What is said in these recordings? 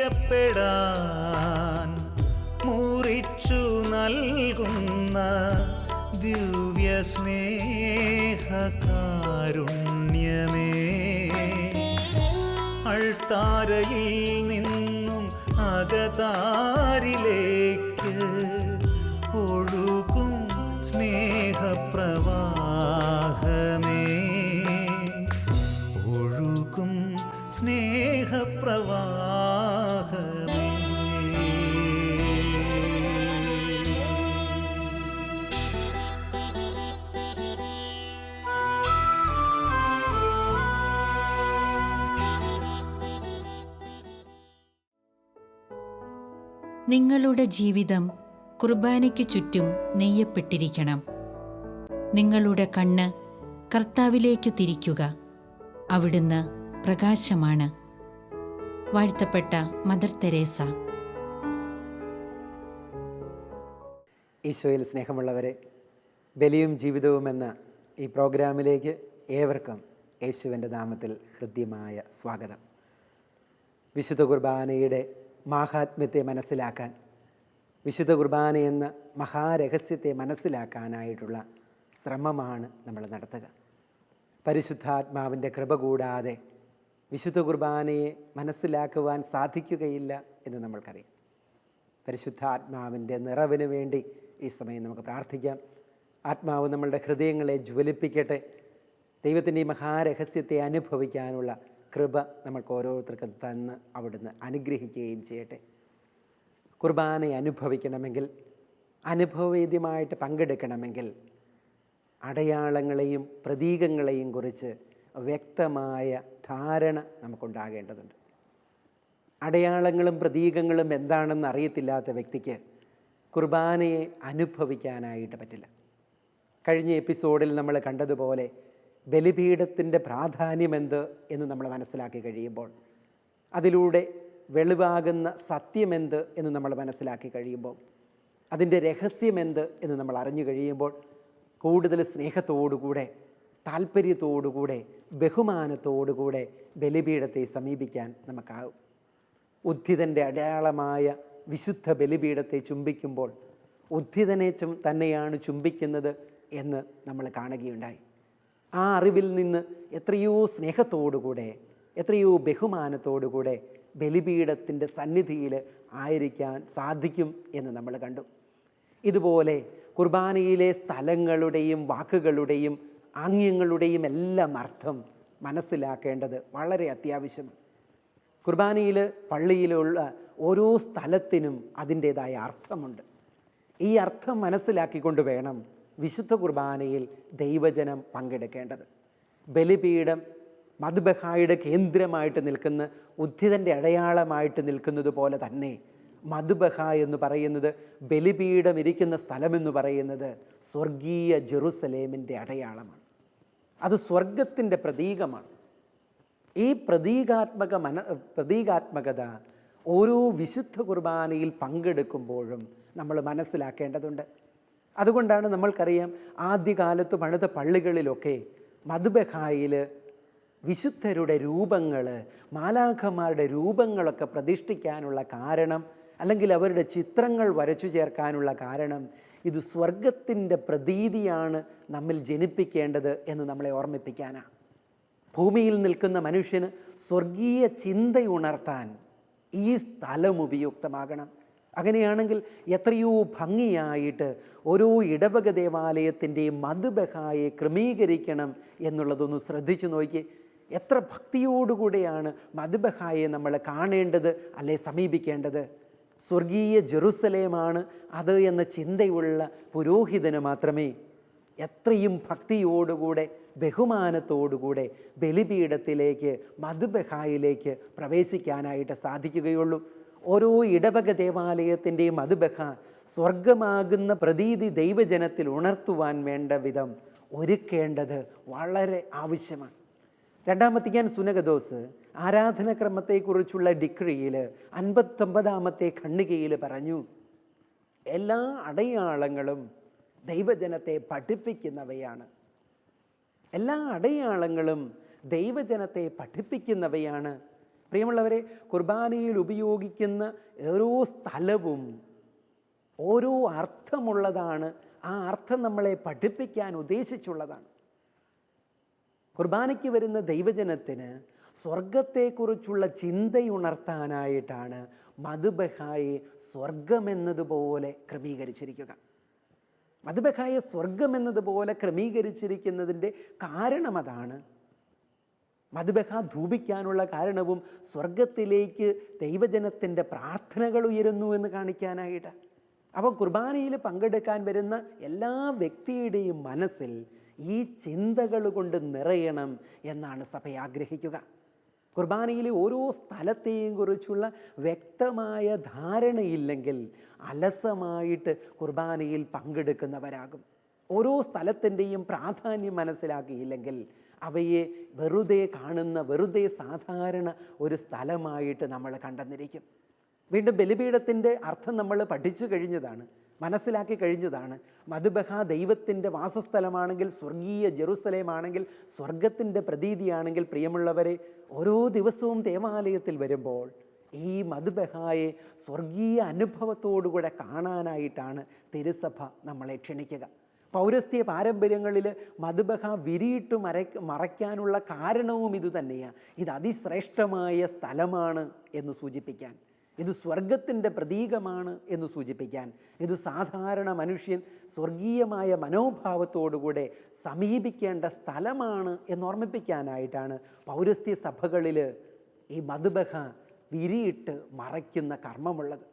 അറിയപ്പെടാൻ മുറിച്ചു നൽകുന്ന ദിവ്യ സ്നേഹകാരുണ്യമേ, അൾത്താരയിൽ നിന്നും അകതാരിലേക്ക് ഒഴുകും സ്നേഹപ്രവാഹമേ, ഒഴുകും സ്നേഹപ്രവാഹമേ. നിങ്ങളുടെ ജീവിതം കുർബാനയ്ക്ക് ചുറ്റും നെയ്യപ്പെട്ടിരിക്കണം. നിങ്ങളുടെ കണ്ണ് കർത്താവിലേക്കു തിരിക്കുക. അവിടുന്ന് പ്രകാശമാണ്. വാഴ്ത്തപ്പെട്ട മദർ തെരേസ. ഈശോയിൽ സ്നേഹമുള്ളവരെ, ബലിയും ജീവിതവും എന്ന ഈ പ്രോഗ്രാമിലേക്ക് ഏവർക്കും യേശുവിൻ്റെ നാമത്തിൽ ഹൃദ്യമായ സ്വാഗതം. വിശുദ്ധ കുർബാനയുടെ മാഹാത്മ്യത്തെ മനസ്സിലാക്കാൻ, വിശുദ്ധ കുർബാന എന്ന മഹാരഹസ്യത്തെ മനസ്സിലാക്കാനായിട്ടുള്ള ശ്രമമാണ് നമ്മൾ നടത്തുക. പരിശുദ്ധാത്മാവിൻ്റെ കൃപ കൂടാതെ വിശുദ്ധ കുർബാനയെ മനസ്സിലാക്കുവാൻ സാധിക്കുകയില്ല എന്ന് നമ്മൾക്കറിയാം. പരിശുദ്ധാത്മാവിൻ്റെ നിറവിന് വേണ്ടി ഈ സമയം നമുക്ക് പ്രാർത്ഥിക്കാം. ആത്മാവ് നമ്മളുടെ ഹൃദയങ്ങളെ ജ്വലിപ്പിക്കട്ടെ. ദൈവത്തിൻ്റെ ഈ മഹാരഹസ്യത്തെ അനുഭവിക്കാനുള്ള കൃപ നമ്മൾക്ക് ഓരോരുത്തർക്കും തന്ന് അവിടുന്ന് അനുഗ്രഹിക്കുകയും ചെയ്യട്ടെ. കുർബാനയെ അനുഭവിക്കണമെങ്കിൽ, അനുഭവവേദ്യമായിട്ട് പങ്കെടുക്കണമെങ്കിൽ അടയാളങ്ങളെയും പ്രതീകങ്ങളെയും കുറിച്ച് വ്യക്തമായ ധാരണ നമുക്കുണ്ടാകേണ്ടതുണ്ട്. അടയാളങ്ങളും പ്രതീകങ്ങളും എന്താണെന്ന് അറിയത്തില്ലാത്ത വ്യക്തിക്ക് കുർബാനയെ അനുഭവിക്കാനായിട്ട് പറ്റില്ല. കഴിഞ്ഞ എപ്പിസോഡിൽ നമ്മൾ കണ്ടതുപോലെ ബലിപീഠത്തിൻ്റെ പ്രാധാന്യമെന്ത് എന്ന് നമ്മൾ മനസ്സിലാക്കി കഴിയുമ്പോൾ, അതിലൂടെ വെളിവാകുന്ന സത്യമെന്ത് എന്ന് നമ്മൾ മനസ്സിലാക്കി കഴിയുമ്പോൾ, അതിൻ്റെ രഹസ്യമെന്ത് എന്ന് നമ്മൾ അറിഞ്ഞു കഴിയുമ്പോൾ, കൂടുതൽ സ്നേഹത്തോടുകൂടെ, താല്പര്യത്തോടുകൂടെ, ബഹുമാനത്തോടുകൂടെ ബലിപീഠത്തെ സമീപിക്കാൻ നമുക്കാവും. ഉദ്ധിതൻ്റെ അടയാളമായ വിശുദ്ധ ബലിപീഠത്തെ ചുംബിക്കുമ്പോൾ ഉദ്ധിതനെ തന്നെയാണ് ചുംബിക്കുന്നത് എന്ന് നമ്മൾ കാണുകയുണ്ടായി. ആ അറിവിൽ നിന്ന് എത്രയോ സ്നേഹത്തോടുകൂടെ, എത്രയോ ബഹുമാനത്തോടുകൂടെ ബലിപീഠത്തിൻ്റെ സന്നിധിയിൽ ആയിരിക്കാൻ സാധിക്കും എന്ന് നമ്മൾ കണ്ടു. ഇതുപോലെ കുർബാനയിലെ സ്ഥലങ്ങളുടെയും വാക്കുകളുടെയും ആംഗ്യങ്ങളുടെയും എല്ലാം അർത്ഥം മനസ്സിലാക്കേണ്ടത് വളരെ അത്യാവശ്യമാണ്. കുർബാനയിൽ, പള്ളിയിലുള്ള ഓരോ സ്ഥലത്തിനും അതിൻ്റേതായ അർത്ഥമുണ്ട്. ഈ അർത്ഥം മനസ്സിലാക്കിക്കൊണ്ട് വേണം വിശുദ്ധ കുർബാനയിൽ ദൈവജനം പങ്കെടുക്കേണ്ടത്. ബലിപീഠം മദ്ബഹായുടെ കേന്ദ്രമായിട്ട് നിൽക്കുന്ന, ഉദ്ധിതൻ്റെ അടയാളമായിട്ട് നിൽക്കുന്നത് പോലെ തന്നെ മദ്ബഹ എന്ന് പറയുന്നത്, ബലിപീഠം ഇരിക്കുന്ന സ്ഥലമെന്ന് പറയുന്നത് സ്വർഗീയ ജെറുസലേമിൻ്റെ അടയാളമാണ്. അത് സ്വർഗത്തിൻ്റെ പ്രതീകമാണ്. ഈ പ്രതീകാത്മകത ഓരോ വിശുദ്ധ കുർബാനയിൽ പങ്കെടുക്കുമ്പോഴും നമ്മൾ മനസ്സിലാക്കേണ്ടതുണ്ട്. അതുകൊണ്ടാണ് നമ്മൾക്കറിയാം, ആദ്യകാലത്ത് പണിത പള്ളികളിലൊക്കെ മദ്ബഹായിൽ വിശുദ്ധരുടെ രൂപങ്ങൾ, മാലാഖമാരുടെ രൂപങ്ങളൊക്കെ പ്രതിഷ്ഠിക്കാനുള്ള കാരണം, അല്ലെങ്കിൽ അവരുടെ ചിത്രങ്ങൾ വരച്ചു ചേർക്കാനുള്ള കാരണം, ഇത് സ്വർഗത്തിൻ്റെ പ്രതീതിയാണ് നമ്മിൽ ജനിപ്പിക്കേണ്ടത് എന്ന് നമ്മളെ ഓർമ്മിപ്പിക്കാനാണ്. ഭൂമിയിൽ നിൽക്കുന്ന മനുഷ്യന് സ്വർഗീയ ചിന്തയുണർത്താൻ ഈ സ്ഥലം ഉപയുക്തമാകണം. അങ്ങനെയാണെങ്കിൽ എത്രയോ ഭംഗിയായിട്ട് ഓരോ ഇടവക ദേവാലയത്തിൻ്റെയും മദ്ബഹായെ ക്രമീകരിക്കണം എന്നുള്ളതൊന്ന് ശ്രദ്ധിച്ചു നോക്കി. എത്ര ഭക്തിയോടുകൂടെയാണ് മദ്ബഹായെ നമ്മൾ കാണേണ്ടത്, അല്ലെ സമീപിക്കേണ്ടത്. സ്വർഗീയ ജെറുസലേമാണ് അത് എന്ന ചിന്തയുള്ള പുരോഹിതന് മാത്രമേ എത്രയും ഭക്തിയോടുകൂടെ, ബഹുമാനത്തോടുകൂടെ ബലിപീഠത്തിലേക്ക്, മദ്ബഹായിലേക്ക് പ്രവേശിക്കാനായിട്ട് സാധിക്കുകയുള്ളൂ. ഓരോ ഇടവക ദേവാലയത്തിൻ്റെയും മദ്ബഹ സ്വർഗമാകുന്ന പ്രതീതി ദൈവജനത്തിൽ ഉണർത്തുവാൻ വേണ്ട വിധം ഒരുക്കേണ്ടത് വളരെ ആവശ്യമാണ്. രണ്ടാം വത്തിക്കാൻ സുനകദോസ് ആരാധനക്രമത്തെക്കുറിച്ചുള്ള ഡിക്രിയിൽ 59-ാമത്തെ ഖണ്ഡികയിൽ പറഞ്ഞു, എല്ലാ അടയാളങ്ങളും ദൈവജനത്തെ പഠിപ്പിക്കുന്നവയാണ്. എല്ലാ അടയാളങ്ങളും ദൈവജനത്തെ പഠിപ്പിക്കുന്നവയാണ്. പ്രിയമുള്ളവരെ, കുർബാനയിൽ ഉപയോഗിക്കുന്ന ഓരോ സ്ഥലവും ഓരോ അർത്ഥമുള്ളതാണ്. ആ അർത്ഥം നമ്മളെ പഠിപ്പിക്കാൻ ഉദ്ദേശിച്ചുള്ളതാണ്. കുർബാനയ്ക്ക് വരുന്ന ദൈവജനത്തിന് സ്വർഗത്തെക്കുറിച്ചുള്ള ചിന്തയുണർത്താനായിട്ടാണ് മധുബഹായെ സ്വർഗമെന്നതുപോലെ ക്രമീകരിച്ചിരിക്കുക. മധുബഹായെ സ്വർഗമെന്നതുപോലെ ക്രമീകരിച്ചിരിക്കുന്നതിൻ്റെ കാരണം അതാണ്. മധുബഹ ധൂപിക്കാനുള്ള കാരണവും സ്വർഗത്തിലേക്ക് ദൈവജനത്തിൻ്റെ പ്രാർത്ഥനകൾ ഉയരുന്നു എന്ന് കാണിക്കാനായിട്ട്. അപ്പോൾ കുർബാനയിൽ പങ്കെടുക്കാൻ വരുന്ന എല്ലാ വ്യക്തിയുടെയും മനസ്സിൽ ഈ ചിന്തകൾ കൊണ്ട് നിറയണം എന്നാണ് സഭ ആഗ്രഹിക്കുക. കുർബാനയിലെ ഓരോ സ്ഥലത്തെയും കുറിച്ചുള്ള വ്യക്തമായ ധാരണയില്ലെങ്കിൽ അലസമായിട്ട് കുർബാനയിൽ പങ്കെടുക്കുന്നവരാകും. ഓരോ സ്ഥലത്തിൻ്റെയും പ്രാധാന്യം മനസ്സിലാക്കിയില്ലെങ്കിൽ അവയെ വെറുതെ കാണുന്ന, വെറുതെ സാധാരണ ഒരു സ്ഥലമായിട്ട് നമ്മൾ കണ്ടെന്നിരിക്കും. വീണ്ടും ബലിപീഠത്തിൻ്റെ അർത്ഥം നമ്മൾ പഠിച്ചു കഴിഞ്ഞതാണ്, മനസ്സിലാക്കി കഴിഞ്ഞതാണ്. മധുബഹ ദൈവത്തിൻ്റെ വാസസ്ഥലമാണെങ്കിൽ, സ്വർഗീയ ജെറുസലേമാണെങ്കിൽ, സ്വർഗത്തിൻ്റെ പ്രതീതിയാണെങ്കിൽ, പ്രിയമുള്ളവരെ, ഓരോ ദിവസവും ദേവാലയത്തിൽ വരുമ്പോൾ ഈ മധുബഹായെ സ്വർഗീയ അനുഭവത്തോടുകൂടെ കാണാനായിട്ടാണ് തിരുസഭ നമ്മളെ ക്ഷണിക്കുക. പൗരസ്ത്യ പാരമ്പര്യങ്ങളിൽ മധുബഹ വിരിയിട്ട് മറയ്ക്കാനുള്ള കാരണവും ഇതുതന്നെയാണ്. ഇത് അതിശ്രേഷ്ഠമായ സ്ഥലമാണ് എന്ന് സൂചിപ്പിക്കാൻ, ഇത് സ്വർഗത്തിൻ്റെ പ്രതീകമാണ് എന്ന് സൂചിപ്പിക്കാൻ, ഇത് സാധാരണ മനുഷ്യൻ സ്വർഗീയമായ മനോഭാവത്തോടുകൂടെ സമീപിക്കേണ്ട സ്ഥലമാണ് എന്നോർമ്മിപ്പിക്കാനായിട്ടാണ് പൗരസ്ത്യ സഭകളിൽ ഈ മധുബഹ വിരിയിട്ട് മറയ്ക്കുന്ന കർമ്മമുള്ളത്.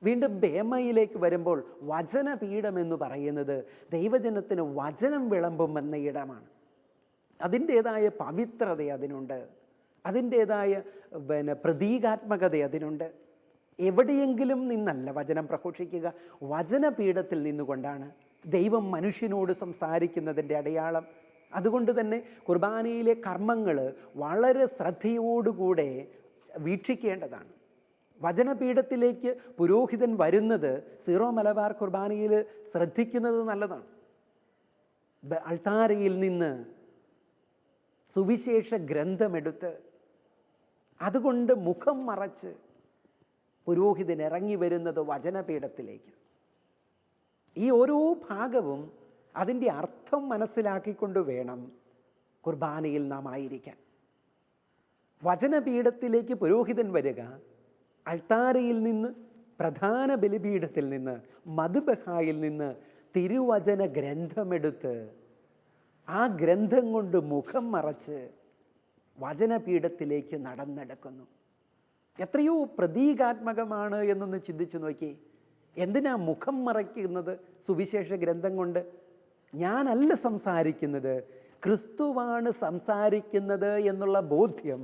വീണ്ടും ബേമയിലേക്ക് വരുമ്പോൾ വചനപീഠം എന്ന് പറയുന്നത് ദൈവജനത്തിന് വചനം വിളമ്പുമെന്ന ഇടമാണ്. അതിൻ്റേതായ പവിത്രത അതിനുണ്ട്, അതിൻ്റേതായ പ്രതീകാത്മകത അതിനുണ്ട്. എവിടെയെങ്കിലും നിന്നല്ല വചനം പ്രഘോഷിക്കുക, വചനപീഠത്തിൽ നിന്നുകൊണ്ടാണ് ദൈവം മനുഷ്യനോട് സംസാരിക്കുന്നതിൻ്റെ അടയാളം. അതുകൊണ്ട് തന്നെ കുർബാനയിലെ കർമ്മങ്ങൾ വളരെ ശ്രദ്ധയോടുകൂടെ വീക്ഷിക്കേണ്ടതാണ്. വചനപീഠത്തിലേക്ക് പുരോഹിതൻ വരുന്നത് സീറോ മലബാർ കുർബാനയിൽ ശ്രദ്ധിക്കുന്നത് നല്ലതാണ്. അൾത്താരയിൽ നിന്ന് സുവിശേഷ ഗ്രന്ഥമെടുത്ത് അതുകൊണ്ട് മുഖം മറച്ച് പുരോഹിതൻ ഇറങ്ങി വരുന്നത് വചനപീഠത്തിലേക്ക്. ഈ ഓരോ ഭാഗവും അതിൻ്റെ അർത്ഥം മനസ്സിലാക്കിക്കൊണ്ട് വേണം കുർബാനയിൽ നാം ആയിരിക്കാൻ. വചനപീഠത്തിലേക്ക് പുരോഹിതൻ വരിക, അൾത്താരയിൽ നിന്ന്, പ്രധാന ബലിപീഠത്തിൽ നിന്ന്, മധുബഹായിൽ നിന്ന് തിരുവചന ഗ്രന്ഥമെടുത്ത് ആ ഗ്രന്ഥം കൊണ്ട് മുഖം മറച്ച് വചനപീഠത്തിലേക്ക് നടന്നെടുക്കുന്നു. എത്രയോ പ്രതീകാത്മകമാണ് എന്നൊന്ന് ചിന്തിച്ചു നോക്കി. എന്തിനാ മുഖം മറയ്ക്കുന്നത്? സുവിശേഷ ഗ്രന്ഥം കൊണ്ട്. ഞാനല്ല സംസാരിക്കുന്നത്, ക്രിസ്തുവാണ് സംസാരിക്കുന്നത് എന്നുള്ള ബോധ്യം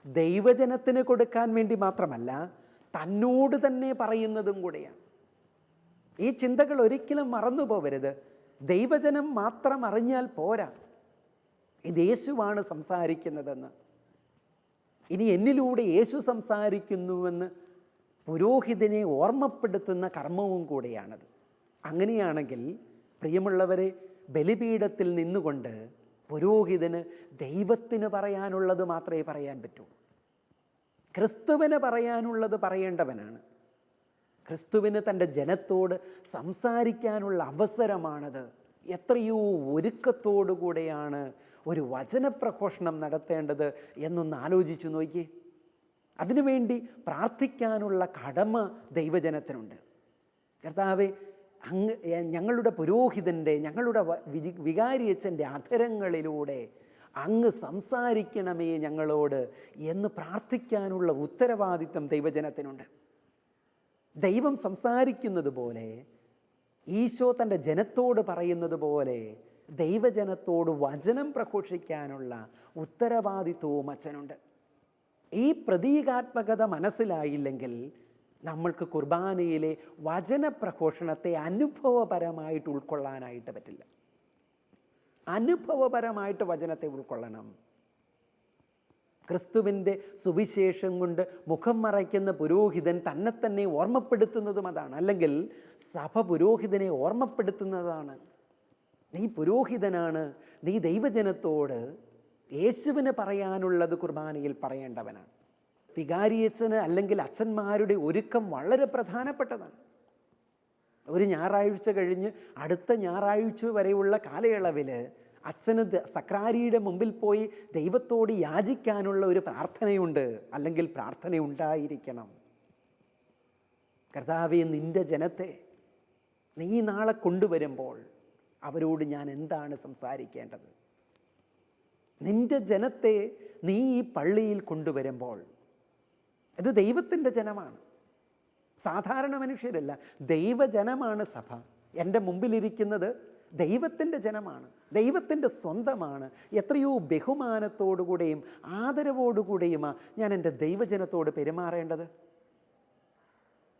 ദൈവജനത്തിന് കൊടുക്കാൻ വേണ്ടി മാത്രമല്ല, തന്നോട് തന്നെ പറയുന്നതും കൂടെയാണ്. ഈ ചിന്തകൾ ഒരിക്കലും മറന്നു പോവരുത്. ദൈവജനം മാത്രം അറിഞ്ഞാൽ പോരാ, ഇത് യേശുവാണ് സംസാരിക്കുന്നതെന്ന്, ഇനി എന്നിലൂടെ യേശു സംസാരിക്കുന്നുവെന്ന് പുരോഹിതനെ ഓർമ്മപ്പെടുത്തുന്ന കർമ്മവും കൂടെയാണത്. അങ്ങനെയാണെങ്കിൽ പ്രിയമുള്ളവരെ, ബലിപീഠത്തിൽ നിന്നുകൊണ്ട് പുരോഹിതന് ദൈവത്തിന് പറയാനുള്ളത് മാത്രമേ പറയാൻ പറ്റൂ. ക്രിസ്തുവിന് പറയാനുള്ളത് പറയേണ്ടവനാണ്. ക്രിസ്തുവിന് തൻ്റെ ജനത്തോട് സംസാരിക്കാനുള്ള അവസരമാണത്. എത്രയോ ഒരുക്കത്തോടുകൂടെയാണ് ഒരു വചനപ്രഘോഷണം നടത്തേണ്ടത് എന്നൊന്ന് ആലോചിച്ചു നോക്കി. അതിനുവേണ്ടി പ്രാർത്ഥിക്കാനുള്ള കടമ ദൈവജനത്തിനുണ്ട്. കർത്താവേ, ഞങ്ങളുടെ പുരോഹിതൻ്റെ, ഞങ്ങളുടെ വികാരിയച്ഛൻ്റെ അധരങ്ങളിലൂടെ അങ്ങ് സംസാരിക്കണമേ ഞങ്ങളോട് എന്ന് പ്രാർത്ഥിക്കാനുള്ള ഉത്തരവാദിത്വം ദൈവജനത്തിനുണ്ട്. ദൈവം സംസാരിക്കുന്നത് പോലെ, ഈശോ തൻ്റെ ജനത്തോട് പറയുന്നത് പോലെ ദൈവജനത്തോട് വചനം പ്രഘോഷിക്കാനുള്ള ഉത്തരവാദിത്വവും അച്ഛനുണ്ട്. ഈ പ്രതീകാത്മകത മനസ്സിലായില്ലെങ്കിൽ നമ്മൾക്ക് കുർബാനയിലെ വചനപ്രഘോഷണത്തെ അനുഭവപരമായിട്ട് ഉൾക്കൊള്ളാനായിട്ട് പറ്റില്ല. അനുഭവപരമായിട്ട് വചനത്തെ ഉൾക്കൊള്ളണം. ക്രിസ്തുവിൻ്റെ സുവിശേഷം കൊണ്ട് മുഖം മറയ്ക്കുന്ന പുരോഹിതൻ തന്നെ തന്നെ ഓർമ്മപ്പെടുത്തുന്നതും അതാണ്. അല്ലെങ്കിൽ സഭ പുരോഹിതനെ ഓർമ്മപ്പെടുത്തുന്നതാണ്. നീ പുരോഹിതനാണ്, നീ ദൈവജനത്തോട് യേശുവിന് പറയാനുള്ളത് കുർബാനയിൽ പറയേണ്ടവനാണ്. വികാരിയച്ഛന് അല്ലെങ്കിൽ അച്ഛന്മാരുടെ ഒരുക്കം വളരെ പ്രധാനപ്പെട്ടതാണ്. ഒരു ഞായറാഴ്ച കഴിഞ്ഞ് അടുത്ത ഞായറാഴ്ച വരെയുള്ള കാലയളവിൽ അച്ഛന് സക്രാരിയുടെ മുമ്പിൽ പോയി ദൈവത്തോട് യാചിക്കാനുള്ള ഒരു പ്രാർത്ഥനയുണ്ട്, അല്ലെങ്കിൽ പ്രാർത്ഥനയുണ്ടായിരിക്കണം. കർത്താവേ, നിൻ്റെ ജനത്തെ നീ നാളെ കൊണ്ടുവരുമ്പോൾ അവരോട് ഞാൻ എന്താണ് സംസാരിക്കേണ്ടത്? നിൻ്റെ ജനത്തെ നീ ഈ പള്ളിയിൽ കൊണ്ടുവരുമ്പോൾ, ഇത് ദൈവത്തിൻ്റെ ജനമാണ്, സാധാരണ മനുഷ്യരല്ല, ദൈവജനമാണ് സഭ. എൻ്റെ മുമ്പിലിരിക്കുന്നത് ദൈവത്തിൻ്റെ ജനമാണ്, ദൈവത്തിൻ്റെ സ്വന്തമാണ്. എത്രയോ ബഹുമാനത്തോടുകൂടെയും ആദരവോടുകൂടെയുമാണ് ഞാൻ എൻ്റെ ദൈവജനത്തോട് പെരുമാറേണ്ടത്.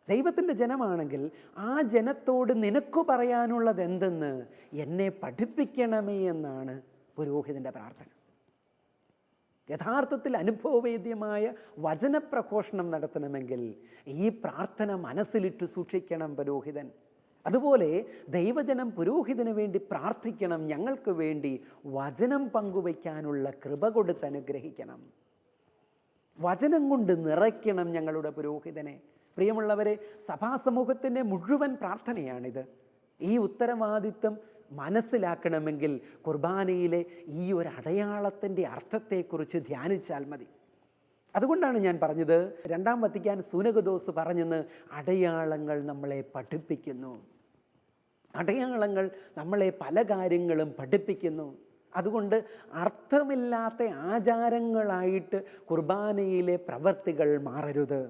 ദൈവത്തിൻ്റെ ജനമാണെങ്കിൽ ആ ജനത്തോട് നിനക്ക് പറയാനുള്ളത് എന്തെന്ന് എന്നെ പഠിപ്പിക്കണമേ എന്നാണ് പുരോഹിതൻ്റെ പ്രാർത്ഥന. യഥാർത്ഥത്തിൽ അനുഭവവേദ്യമായ വചനപ്രഘോഷണം നടത്തണമെങ്കിൽ ഈ പ്രാർത്ഥന മനസ്സിലിട്ട് സൂക്ഷിക്കണം പുരോഹിതൻ. അതുപോലെ ദൈവജനം പുരോഹിതന് വേണ്ടി പ്രാർത്ഥിക്കണം, ഞങ്ങൾക്ക് വേണ്ടി വചനം പങ്കുവയ്ക്കാനുള്ള കൃപ കൊടുത്ത് അനുഗ്രഹിക്കണം, വചനം കൊണ്ട് നിറയ്ക്കണം ഞങ്ങളുടെ പുരോഹിതനെ. പ്രിയമുള്ളവരെ, സഭാസമൂഹത്തിൻ്റെ മുഴുവൻ പ്രാർത്ഥനയാണിത്. ഈ ഉത്തരവാദിത്വം മനസ്സിലാക്കണമെങ്കിൽ കുർബാനയിലെ ഈ ഒരു അടയാളത്തിൻ്റെ അർത്ഥത്തെക്കുറിച്ച് ധ്യാനിച്ചാൽ മതി. അതുകൊണ്ടാണ് ഞാൻ പറഞ്ഞത്, രണ്ടാം വത്തിക്കാൻ സൂനകദോസ് പറഞ്ഞെന്ന്, അടയാളങ്ങൾ നമ്മളെ പഠിപ്പിക്കുന്നു. അടയാളങ്ങൾ നമ്മളെ പല കാര്യങ്ങളും പഠിപ്പിക്കുന്നു. അതുകൊണ്ട് അർത്ഥമില്ലാത്ത ആചാരങ്ങളായിട്ട് കുർബാനയിലെ പ്രവൃത്തികൾ മാറരുത്.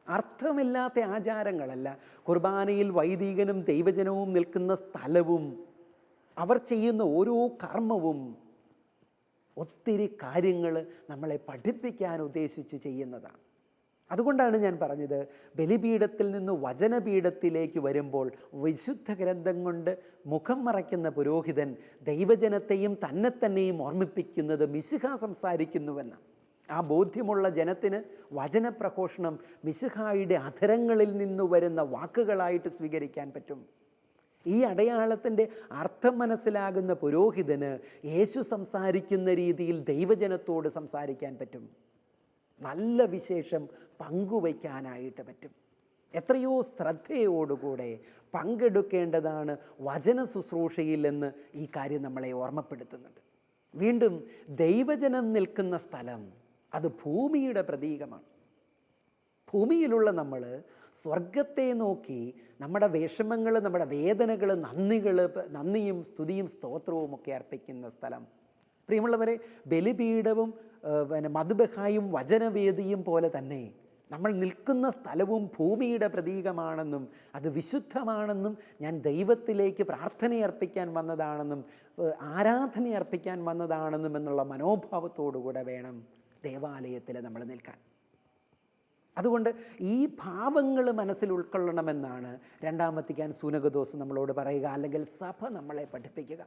അർത്ഥമില്ലാത്ത ആചാരങ്ങളല്ല, കുർബാനയിൽ വൈദികനും ദൈവജനവും നിൽക്കുന്ന സ്ഥലവും അവർ ചെയ്യുന്ന ഓരോ കർമ്മവും ഒത്തിരി കാര്യങ്ങൾ നമ്മളെ പഠിപ്പിക്കാൻ ഉദ്ദേശിച്ച് ചെയ്യുന്നതാണ്. അതുകൊണ്ടാണ് ഞാൻ പറഞ്ഞത്, ബലിപീഠത്തിൽ നിന്ന് വചനപീഠത്തിലേക്ക് വരുമ്പോൾ വിശുദ്ധ ഗ്രന്ഥം കൊണ്ട് മുഖം മറയ്ക്കുന്ന പുരോഹിതൻ ദൈവജനത്തെയും തന്നെത്തന്നെയും ഓർമ്മിപ്പിക്കുന്നത് മിശിഹ സംസാരിക്കുന്നുവെന്ന്. ആ ബോധ്യമുള്ള ജനത്തിന് വചനപ്രഘോഷണം മിശിഹായുടെ അധരങ്ങളിൽ നിന്ന് വരുന്ന വാക്കുകളായിട്ട് സ്വീകരിക്കാൻ പറ്റും. ഈ അടയാളത്തിൻ്റെ അർത്ഥം മനസ്സിലാകുന്ന പുരോഹിതന് യേശു സംസാരിക്കുന്ന രീതിയിൽ ദൈവജനത്തോട് സംസാരിക്കാൻ പറ്റും, നല്ല വിശേഷം പങ്കുവയ്ക്കാനായിട്ട് പറ്റും. എത്രയോ ശ്രദ്ധയോടുകൂടെ പങ്കെടുക്കേണ്ടതാണ് വചന ശുശ്രൂഷയിൽ എന്ന് ഈ കാര്യം നമ്മളെ ഓർമ്മപ്പെടുത്തുന്നുണ്ട്. വീണ്ടും ദൈവജനം നിൽക്കുന്ന സ്ഥലം അത് ഭൂമിയുടെ പ്രതീകമാണ്. ഭൂമിയിലുള്ള നമ്മൾ സ്വർഗത്തെ നോക്കി നമ്മുടെ വിഷമങ്ങൾ, നമ്മുടെ വേദനകൾ, നന്ദിയും സ്തുതിയും സ്തോത്രവും ഒക്കെ അർപ്പിക്കുന്ന സ്ഥലം. പ്രിയമുള്ളവരെ, ബലിപീഠവും മധുബഹായും വചനവേദിയും പോലെ തന്നെ നമ്മൾ നിൽക്കുന്ന സ്ഥലവും ഭൂമിയുടെ പ്രതീകമാണെന്നും അത് വിശുദ്ധമാണെന്നും ഞാൻ ദൈവത്തിലേക്ക് പ്രാർത്ഥനയർപ്പിക്കാൻ വന്നതാണെന്നും ആരാധനയർപ്പിക്കാൻ വന്നതാണെന്നും എന്നുള്ള മനോഭാവത്തോടുകൂടെ വേണം ദേവാലയത്തിൽ നമ്മൾ നിൽക്കാൻ. അതുകൊണ്ട് ഈ ഭാവങ്ങൾ മനസ്സിൽ ഉൾക്കൊള്ളണമെന്നാണ് രണ്ടാം വത്തിക്കാൻ സൂനകദോസ് നമ്മളോട് പറയുക, അല്ലെങ്കിൽ സഭ നമ്മളെ പഠിപ്പിക്കുക.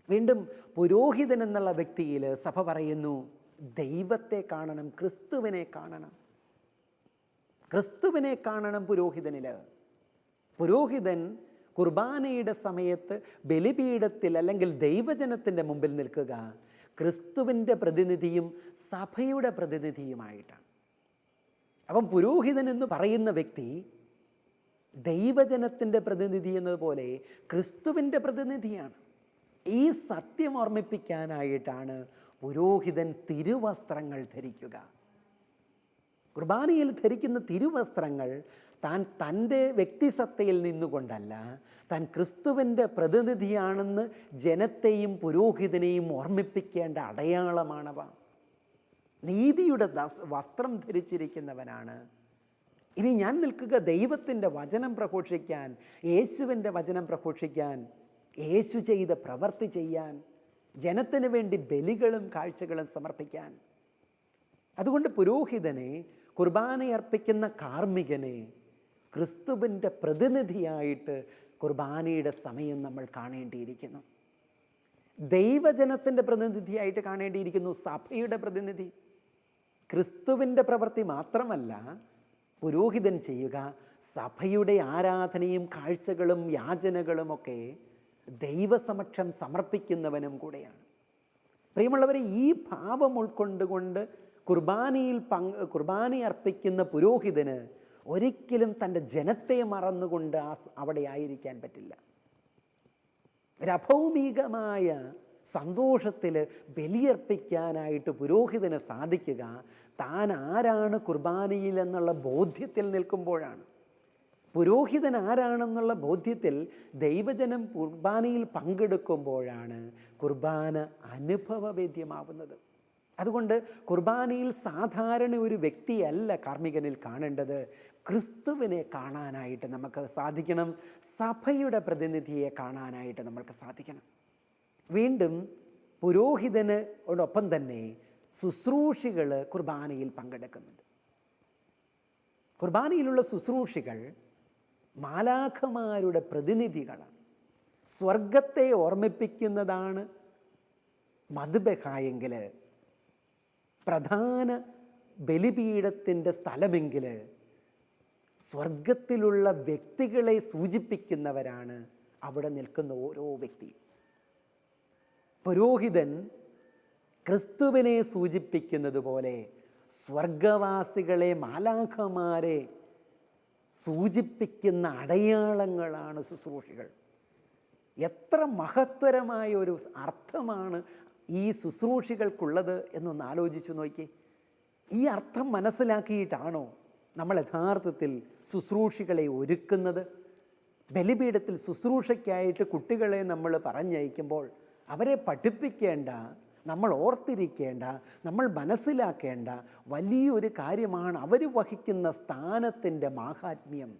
വീണ്ടും പുരോഹിതൻ എന്നുള്ള വ്യക്തിയിൽ സഭ പറയുന്നു, ദൈവത്തെ കാണണം, ക്രിസ്തുവിനെ കാണണം. ക്രിസ്തുവിനെ കാണണം പുരോഹിതനിൽ. പുരോഹിതൻ കുർബാനയുടെ സമയത്ത് ബലിപീഠത്തിൽ അല്ലെങ്കിൽ ദൈവജനത്തിൻ്റെ മുമ്പിൽ നിൽക്കുക ക്രിസ്തുവിൻ്റെ പ്രതിനിധിയും സഭയുടെ പ്രതിനിധിയുമായിട്ടാണ്. അപ്പം പുരോഹിതൻ എന്ന് പറയുന്ന വ്യക്തി ദൈവജനത്തിൻ്റെ പ്രതിനിധി എന്നതുപോലെ ക്രിസ്തുവിൻ്റെ പ്രതിനിധിയാണ്. ഈ സത്യം ഓർമ്മിപ്പിക്കാനായിട്ടാണ് പുരോഹിതൻ തിരുവസ്ത്രങ്ങൾ ധരിക്കുക. കുർബാനയിൽ ധരിക്കുന്ന തിരുവസ്ത്രങ്ങൾ താൻ തൻ്റെ വ്യക്തിസത്തയിൽ നിന്നുകൊണ്ടല്ല, താൻ ക്രിസ്തുവിൻ്റെ പ്രതിനിധിയാണെന്ന് ജനത്തെയും പുരോഹിതനെയും ഓർമ്മിപ്പിക്കേണ്ട അടയാളമാണവ. നീതിയുടെ വസ്ത്രം ധരിച്ചിരിക്കുന്നവനാണ്. ഇനി ഞാൻ നിൽക്കുക ദൈവത്തിൻ്റെ വചനം പ്രഘോഷിക്കാൻ, യേശുവിൻ്റെ വചനം പ്രഘോഷിക്കാൻ, യേശു ചെയ്ത പ്രവൃത്തി ചെയ്യാൻ, ജനത്തിന് വേണ്ടി ബലികളും കാഴ്ചകളും സമർപ്പിക്കാൻ. അതുകൊണ്ട് പുരോഹിതനെ, കുർബാനയർപ്പിക്കുന്ന കാർമ്മികനെ ക്രിസ്തുവിൻ്റെ പ്രതിനിധിയായിട്ട് കുർബാനയുടെ സമയം നമ്മൾ കാണേണ്ടിയിരിക്കുന്നു. ദൈവജനത്തിൻ്റെ പ്രതിനിധിയായിട്ട് കാണേണ്ടിയിരിക്കുന്നു, സഭയുടെ പ്രതിനിധി. ക്രിസ്തുവിൻ്റെ പ്രവൃത്തി മാത്രമല്ല പുരോഹിതൻ ചെയ്യുക, സഭയുടെ ആരാധനയും കാഴ്ചകളും യാചനകളുമൊക്കെ ദൈവസമക്ഷം സമർപ്പിക്കുന്നവനും കൂടെയാണ്. പ്രിയമുള്ളവരെ, ഈ ഭാവം ഉൾക്കൊണ്ടുകൊണ്ട് കുർബാന അർപ്പിക്കുന്ന പുരോഹിതന് ഒരിക്കലും തൻ്റെ ജനത്തെ മറന്നുകൊണ്ട് അവിടെ ആയിരിക്കാൻ പറ്റില്ല. ഒരഭൗമികമായ സന്തോഷത്തിൽ ബലിയർപ്പിക്കാനായിട്ട് പുരോഹിതന് സാധിക്കുക താൻ ആരാണ് കുർബാനയിൽ എന്നുള്ള ബോധ്യത്തിൽ നിൽക്കുമ്പോഴാണ്. പുരോഹിതൻ ആരാണെന്നുള്ള ബോധ്യത്തിൽ ദൈവജനം കുർബാനയിൽ പങ്കെടുക്കുമ്പോഴാണ് കുർബാന അനുഭവവേദ്യമാവുന്നത്. അതുകൊണ്ട് കുർബാനയിൽ സാധാരണ ഒരു വ്യക്തിയല്ല കാർമ്മികനിൽ കാണേണ്ടത്, ക്രിസ്തുവിനെ കാണാനായിട്ട് നമുക്ക് സാധിക്കണം, സഭയുടെ പ്രതിനിധിയെ കാണാനായിട്ട് നമ്മൾക്ക് സാധിക്കണം. വീണ്ടും പുരോഹിതനോടൊപ്പം തന്നെ ശുശ്രൂഷികൾ കുർബാനയിൽ പങ്കെടുക്കുന്നുണ്ട്. കുർബാനയിലുള്ള ശുശ്രൂഷികൾ മാലാഖമാരുടെ പ്രതിനിധികളാണ്. സ്വർഗത്തെ ഓർമ്മിപ്പിക്കുന്നതാണ് മദ്ബഹായെങ്കിൽ, പ്രധാന ബലിപീഠത്തിൻ്റെ സ്ഥലമെങ്കിൽ സ്വർഗത്തിലുള്ള വ്യക്തികളെ സൂചിപ്പിക്കുന്നവരാണ് അവിടെ നിൽക്കുന്ന ഓരോ വ്യക്തിയും. പുരോഹിതൻ ക്രിസ്തുവിനെ സൂചിപ്പിക്കുന്നത് പോലെ സ്വർഗവാസികളെ, മാലാഖമാരെ സൂചിപ്പിക്കുന്ന അടയാളങ്ങളാണ് ശുശ്രൂഷികൾ. എത്ര മഹത്തരമായ ഒരു അർത്ഥമാണ് ഈ ശുശ്രൂഷികൾക്കുള്ളത് എന്നൊന്ന് ആലോചിച്ചു നോക്കി. ഈ അർത്ഥം മനസ്സിലാക്കിയിട്ടാണോ നമ്മൾ യഥാർത്ഥത്തിൽ ശുശ്രൂഷികളെ ഒരുക്കുന്നത്? ബലിപീഠത്തിൽ ശുശ്രൂഷയ്ക്കായിട്ട് കുട്ടികളെ നമ്മൾ പറഞ്ഞയക്കുമ്പോൾ അവരെ പഠിപ്പിക്കേണ്ട, നമ്മൾ ഓർത്തിരിക്കേണ്ട, നമ്മൾ മനസ്സിലാക്കേണ്ട വലിയൊരു കാര്യമാണ് അവർ വഹിക്കുന്ന സ്ഥാനത്തിൻ്റെ മാഹാത്മ്യം.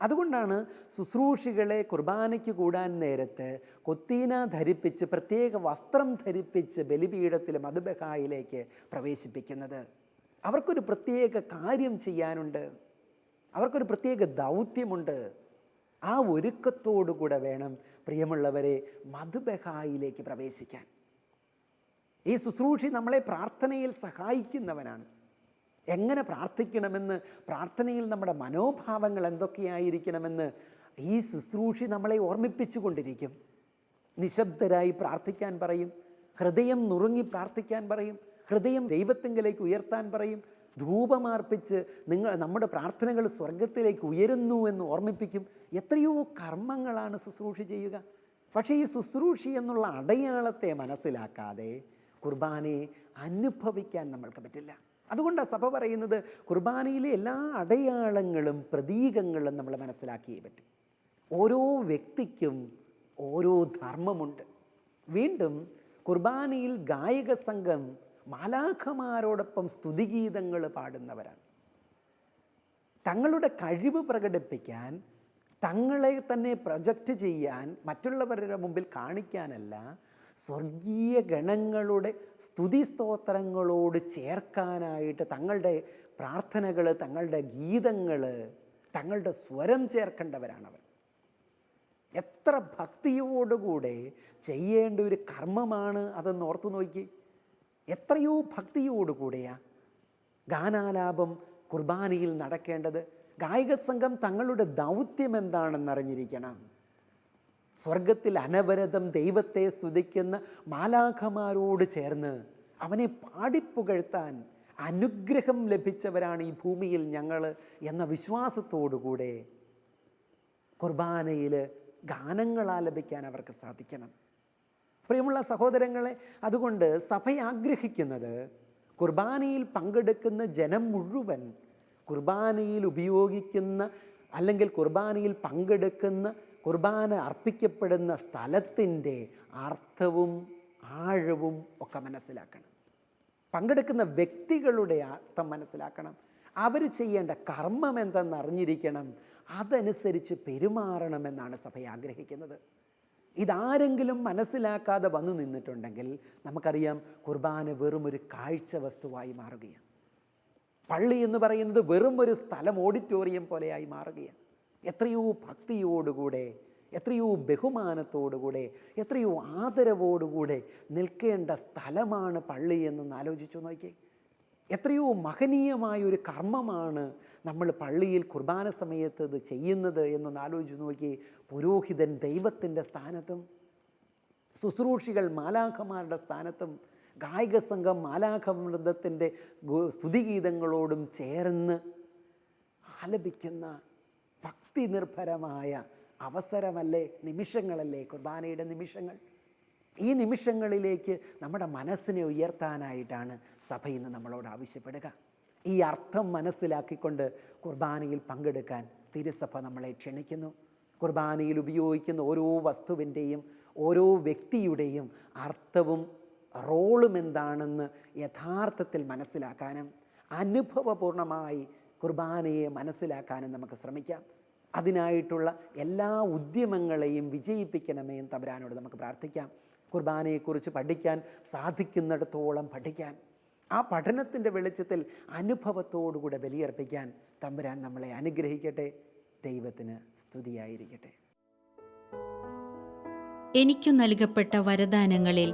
അതുകൊണ്ടാണ് ശുശ്രൂഷികളെ കുർബാനയ്ക്ക് കൂടാൻ നേരത്ത് കൊത്തീന ധരിപ്പിച്ച്, പ്രത്യേക വസ്ത്രം ധരിപ്പിച്ച് ബലിപീഠത്തിൽ മദ്ബഹായിലേക്ക് പ്രവേശിപ്പിക്കുന്നത്. അവർക്കൊരു പ്രത്യേക കാര്യം ചെയ്യാനുണ്ട്, അവർക്കൊരു പ്രത്യേക ദൗത്യമുണ്ട്. ആ ഒരുക്കത്തോടുകൂടെ വേണം പ്രിയമുള്ളവരെ മദ്ബഹായിലേക്ക് പ്രവേശിക്കാൻ. ഈ ശുശ്രൂഷി നമ്മളെ പ്രാർത്ഥനയിൽ സഹായിക്കുന്നവനാണ്. എങ്ങനെ പ്രാർത്ഥിക്കണമെന്ന്, പ്രാർത്ഥനയിൽ നമ്മുടെ മനോഭാവങ്ങൾ എന്തൊക്കെയായിരിക്കണമെന്ന് ഈ ശുശ്രൂഷി നമ്മളെ ഓർമ്മിപ്പിച്ചു കൊണ്ടിരിക്കും. നിശബ്ദരായി പ്രാർത്ഥിക്കാൻ പറയും, ഹൃദയം നുറുങ്ങി പ്രാർത്ഥിക്കാൻ പറയും, ഹൃദയം ദൈവത്തിങ്കലേക്ക് ഉയർത്താൻ പറയും, ധൂപമർപ്പിച്ച് നമ്മുടെ പ്രാർത്ഥനകൾ സ്വർഗത്തിലേക്ക് ഉയരുന്നു എന്ന് ഓർമ്മിപ്പിക്കും. എത്രയോ കർമ്മങ്ങളാണ് ശുശ്രൂഷ ചെയ്യുക. പക്ഷേ ഈ ശുശ്രൂഷി എന്നുള്ള അടയാളത്തെ മനസ്സിലാക്കാതെ കുർബാനയെ അനുഭവിക്കാൻ നമ്മൾക്ക് പറ്റില്ല. അതുകൊണ്ടാണ് സഭ പറയുന്നത് കുർബാനയിലെ എല്ലാ അടയാളങ്ങളും പ്രതീകങ്ങളും നമ്മൾ മനസ്സിലാക്കിയേ പറ്റും. ഓരോ വ്യക്തിക്കും ഓരോ ധർമ്മമുണ്ട്. വീണ്ടും കുർബാനയിൽ ഗായക സംഘം മാലാഖമാരോടൊപ്പം സ്തുതിഗീതങ്ങൾ പാടുന്നവരാണ്. തങ്ങളുടെ കഴിവ് പ്രകടിപ്പിക്കാൻ, തങ്ങളെ തന്നെ പ്രൊജക്റ്റ് ചെയ്യാൻ, മറ്റുള്ളവരുടെ മുമ്പിൽ കാണിക്കാനല്ല, സ്വർഗീയ ഗണങ്ങളുടെ സ്തുതി സ്തോത്രങ്ങളോട് ചേർക്കാനായിട്ട് തങ്ങളുടെ പ്രാർത്ഥനകൾ, തങ്ങളുടെ ഗീതങ്ങൾ, തങ്ങളുടെ സ്വരം ചേർക്കേണ്ടവരാണവർ. എത്ര ഭക്തിയോടുകൂടെ ചെയ്യേണ്ട ഒരു കർമ്മമാണ് അതെന്ന് ഓർത്തു നോക്കി. എത്രയോ ഭക്തിയോടുകൂടെയാണ് ഗാനാലാപം കുർബാനയിൽ നടക്കേണ്ടത്. ഗായക സംഘം തങ്ങളുടെ ദൗത്യം എന്താണെന്നറിഞ്ഞിരിക്കണം. സ്വർഗത്തിൽ അനവരതം ദൈവത്തെ സ്തുതിക്കുന്ന മാലാഖമാരോട് ചേർന്ന് അവനെ പാടിപ്പുകഴ്ത്താൻ അനുഗ്രഹം ലഭിച്ചവരാണ് ഈ ഭൂമിയിൽ ഞങ്ങൾ എന്ന വിശ്വാസത്തോടുകൂടെ കുർബാനയിൽ ഗാനങ്ങൾ ആലപിക്കാൻ അവർക്ക് സാധിക്കണം. പ്രിയമുള്ള സഹോദരങ്ങളെ, അതുകൊണ്ട് സഭ ആഗ്രഹിക്കുന്നത് കുർബാനയിൽ പങ്കെടുക്കുന്ന ജനം മുഴുവൻ കുർബാനയിൽ ഉപയോഗിക്കുന്ന, അല്ലെങ്കിൽ കുർബാനയിൽ പങ്കെടുക്കുന്ന, കുർബാന അർപ്പിക്കപ്പെടുന്ന സ്ഥലത്തിൻ്റെ അർത്ഥവും ആഴവും ഒക്കെ മനസ്സിലാക്കണം. പങ്കെടുക്കുന്ന വ്യക്തികളുടെ അർത്ഥം മനസ്സിലാക്കണം. അവർ ചെയ്യേണ്ട കർമ്മം എന്തെന്ന് അറിഞ്ഞിരിക്കണം. അതനുസരിച്ച് പെരുമാറണമെന്നാണ് സഭ ആഗ്രഹിക്കുന്നത്. ഇതാരെങ്കിലും മനസ്സിലാക്കാതെ വന്നു നിന്നിട്ടുണ്ടെങ്കിൽ നമുക്കറിയാം കുർബാന വെറും ഒരു കാഴ്ച വസ്തുവായി മാറുകയാണ്. പള്ളി എന്ന് പറയുന്നത് വെറും ഒരു സ്ഥലം, ഓഡിറ്റോറിയം പോലെയായി മാറുകയാണ്. എത്രയോ ഭക്തിയോടുകൂടെ, എത്രയോ ബഹുമാനത്തോടുകൂടെ, എത്രയോ ആദരവോടുകൂടെ നിൽക്കേണ്ട സ്ഥലമാണ് പള്ളി എന്നൊന്ന് ആലോചിച്ചു നോക്കിയേ. എത്രയോ മഹനീയമായൊരു കർമ്മമാണ് നമ്മൾ പള്ളിയിൽ കുർബാന സമയത്ത് ഇത് ചെയ്യുന്നത് എന്നൊന്ന് ആലോചിച്ച് നോക്കി. പുരോഹിതൻ ദൈവത്തിൻ്റെ സ്ഥാനത്തും, ശുശ്രൂഷികൾ മാലാഖമാരുടെ സ്ഥാനത്തും, ഗായക സംഘം മാലാഖവൃന്ദത്തിൻ്റെ സ്തുതിഗീതങ്ങളോടും ചേർന്ന് ആലപിക്കുന്ന ഭക്തി നിർഭരമായ അവസരമല്ലേ, നിമിഷങ്ങളല്ലേ കുർബാനയുടെ നിമിഷങ്ങൾ. ഈ നിമിഷങ്ങളിലേക്ക് നമ്മുടെ മനസ്സിനെ ഉയർത്താനായിട്ടാണ് സഭ ഇന്ന് നമ്മളോട് ആവശ്യപ്പെടുക. ഈ അർത്ഥം മനസ്സിലാക്കിക്കൊണ്ട് കുർബാനയിൽ പങ്കെടുക്കാൻ തിരുസഭ നമ്മളെ ക്ഷണിക്കുന്നു. കുർബാനയിൽ ഉപയോഗിക്കുന്ന ഓരോ വസ്തുവിൻ്റെയും ഓരോ വ്യക്തിയുടെയും അർത്ഥവും റോളും എന്താണെന്ന് യഥാർത്ഥത്തിൽ മനസ്സിലാക്കാനും അനുഭവപൂർണമായി കുർബാനയെ മനസ്സിലാക്കാനും നമുക്ക് ശ്രമിക്കാം. അതിനായിട്ടുള്ള എല്ലാ ഉദ്യമങ്ങളെയും വിജയിപ്പിക്കണമേ എന്ന് തമ്പുരാനോട് നമുക്ക് പ്രാർത്ഥിക്കാം. കുർബാനയെക്കുറിച്ച് പഠിക്കാൻ സാധിക്കുന്നിടത്തോളം പഠിക്കാൻ, ആ പഠനത്തിൻ്റെ വെളിച്ചത്തിൽ അനുഭവത്തോടുകൂടെ ബലിയർപ്പിക്കാൻ തമ്പുരാൻ നമ്മളെ അനുഗ്രഹിക്കട്ടെ. ദൈവത്തിന് സ്തുതിയായിരിക്കട്ടെ. എനിക്കു നൽകപ്പെട്ട വരദാനങ്ങളിൽ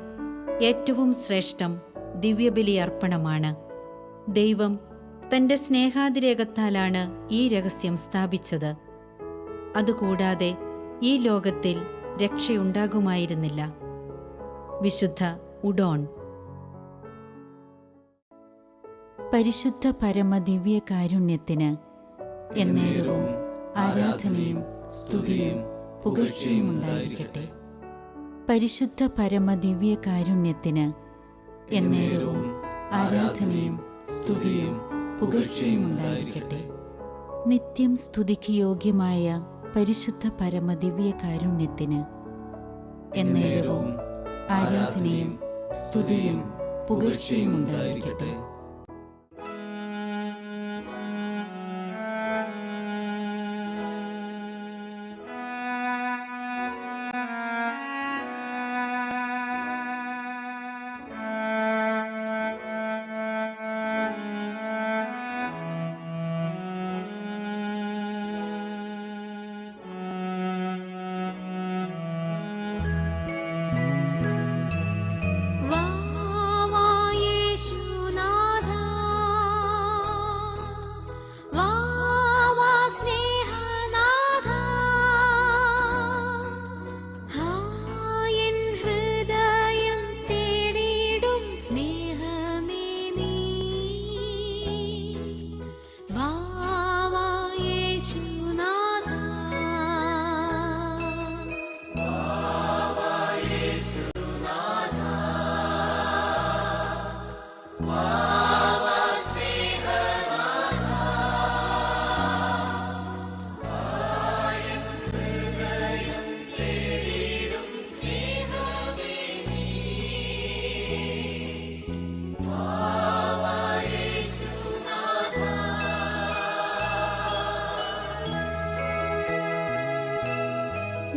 ഏറ്റവും ശ്രേഷ്ഠം ദിവ്യബലി അർപ്പണമാണ്. ദൈവം തൻ്റെ സ്നേഹാതിരേകത്താലാണ് ഈ രഹസ്യം സ്ഥാപിച്ചത്. അതുകൂടാതെ ഈ ലോകത്തിൽ രക്ഷയുണ്ടാകുമായിരുന്നില്ല. വിശുദ്ധ ഉഡോൺ. പരിശുദ്ധ പരമദിവ്യ കാരുണ്യത്തിന് എന്നേരവും ആരാധനയും സ്തുതിയും പുകഴ്ചയും ഉണ്ടായിരിക്കട്ടെ. പരിശുദ്ധ പരമദിവ്യ കാരുണ്യത്തിന് എന്നേരവും ആരാധനയും സ്തുതിയും പുകഴ്ചയും ഉണ്ടായിരിക്കട്ടെ. നിത്യം സ്തുതിക്ക് യോഗ്യമായ പരിശുദ്ധ പരമദിവ്യ കാരുണ്യത്തിന് എന്നേരവും ആരാധനയും സ്തുതിയും പുകഴ്ചയും ഉണ്ടായിരിക്കട്ടെ.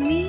Me